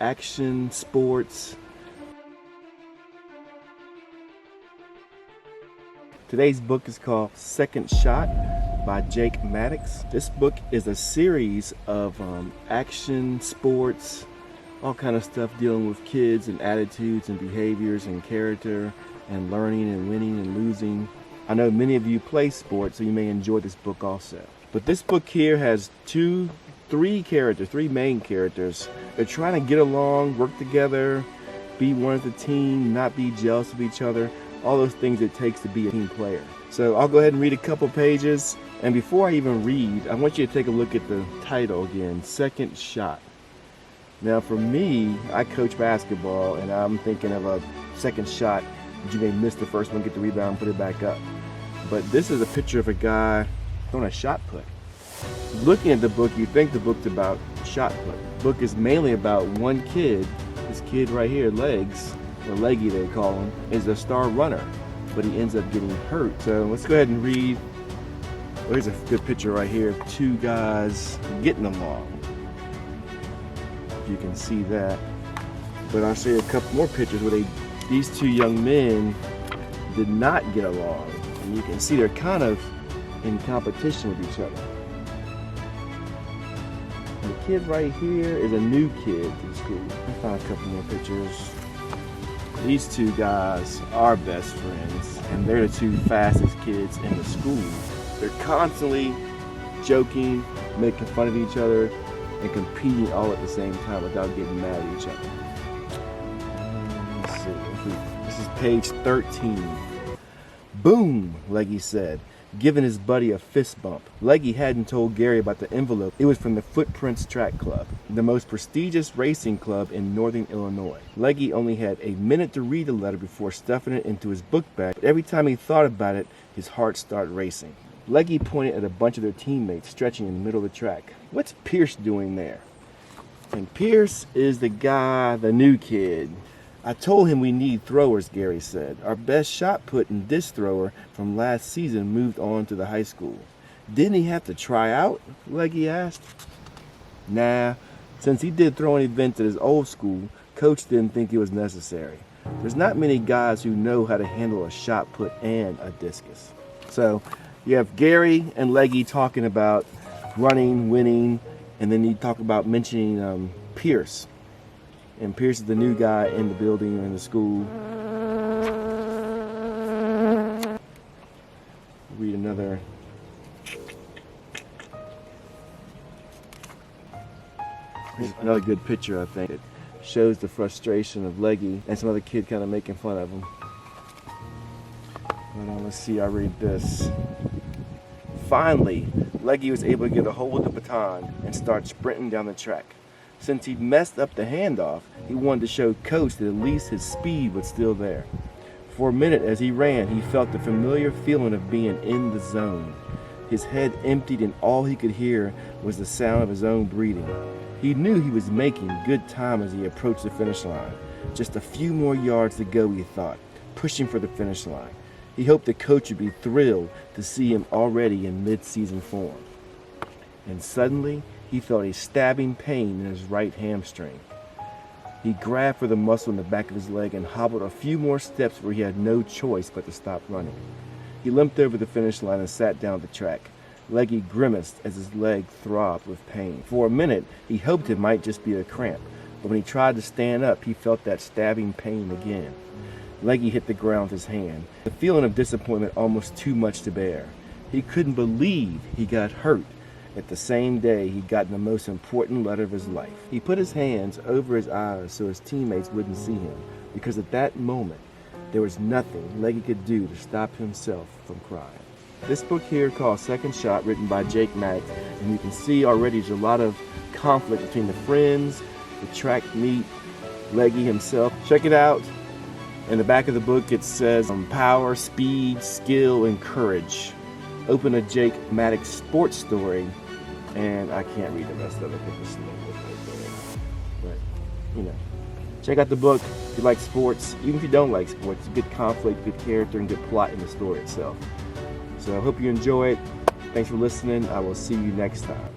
Action, sports. Today's book is called Second Shot by Maddox. This book is a series of action, sports, all kind of stuff dealing with kids and attitudes and behaviors and character and learning and winning and losing. I know many of you play sports, so you may enjoy this book also. But this book here has three main characters. They're trying to get along, work together, be one of the team, not be jealous of each other, all those things it takes to be a team player. So I'll go ahead and read a couple pages. And before I even read, I want you to take a look at the title again, Second Shot. Now for me, I coach basketball and I'm thinking of a second shot that you may miss the first one, get the rebound, and put it back up. But this is a picture of a guy throwing a shot put. Looking at the book, you think the book's about shot put. The book is mainly about one kid. This kid right here, Legs, or Leggy they call him, is a star runner, but he ends up getting hurt. So let's go ahead and read. Well, here's a good picture right here of two guys getting along. If you can see that. But I'll show you a couple more pictures where these two young men did not get along. And you can see they're kind of in competition with each other. And the kid right here is a new kid to the school. Let me find a couple more pictures. These two guys are best friends, and they're the two fastest kids in the school. They're constantly joking, making fun of each other, and competing all at the same time without getting mad at each other. Let's see. This is page 13. Boom, Leggy said, giving his buddy a fist bump. Leggy hadn't told Gary about the envelope. It was from the Footprints Track Club, the most prestigious racing club in northern Illinois. Leggy only had a minute to read the letter before stuffing it into his book bag, but every time he thought about it, his heart started racing. Leggy pointed at a bunch of their teammates stretching in the middle of the track. What's Pierce doing there? And Pierce is the guy, the new kid. I told him we need throwers, Gary said. Our best shot put in this thrower from last season moved on to the high school. Didn't he have to try out? Leggy asked. Nah, since he did throwing events at his old school, coach didn't think it was necessary. There's not many guys who know how to handle a shot put and a discus. So you have Gary and Leggy talking about running, winning, and then you talk about mentioning Pierce. And Pierce is the new guy in the building or in the school. Read another. Here's another good picture, I think. It shows the frustration of Leggy and some other kid kind of making fun of him. Let's see, I'll read this. Finally, Leggy was able to get a hold of the baton and start sprinting down the track. Since he'd messed up the handoff, he wanted to show Coach that at least his speed was still there. For a minute as he ran, he felt the familiar feeling of being in the zone. His head emptied and all he could hear was the sound of his own breathing. He knew he was making good time as he approached the finish line. Just a few more yards to go, he thought, pushing for the finish line. He hoped the coach would be thrilled to see him already in mid-season form. And suddenly, he felt a stabbing pain in his right hamstring. He grabbed for the muscle in the back of his leg and hobbled a few more steps where he had no choice but to stop running. He limped over the finish line and sat down the track. Leggy grimaced as his leg throbbed with pain. For a minute, he hoped it might just be a cramp, but when he tried to stand up, he felt that stabbing pain again. Leggy hit the ground with his hand, the feeling of disappointment almost too much to bear. He couldn't believe he got hurt at the same day he'd gotten the most important letter of his life. He put his hands over his eyes so his teammates wouldn't see him, because at that moment, there was nothing Leggy could do to stop himself from crying. This book here called Second Shot, written by Maddox, and you can see already there's a lot of conflict between the friends, the track meet, Leggy himself. Check it out. In the back of the book it says power, speed, skill, and courage. Open a Maddox sports story, and I can't read the rest of it because it's slow right there. But, check out the book if you like sports. Even if you don't like sports, good conflict, good character, and good plot in the story itself. So I hope you enjoy it. Thanks for listening. I will see you next time.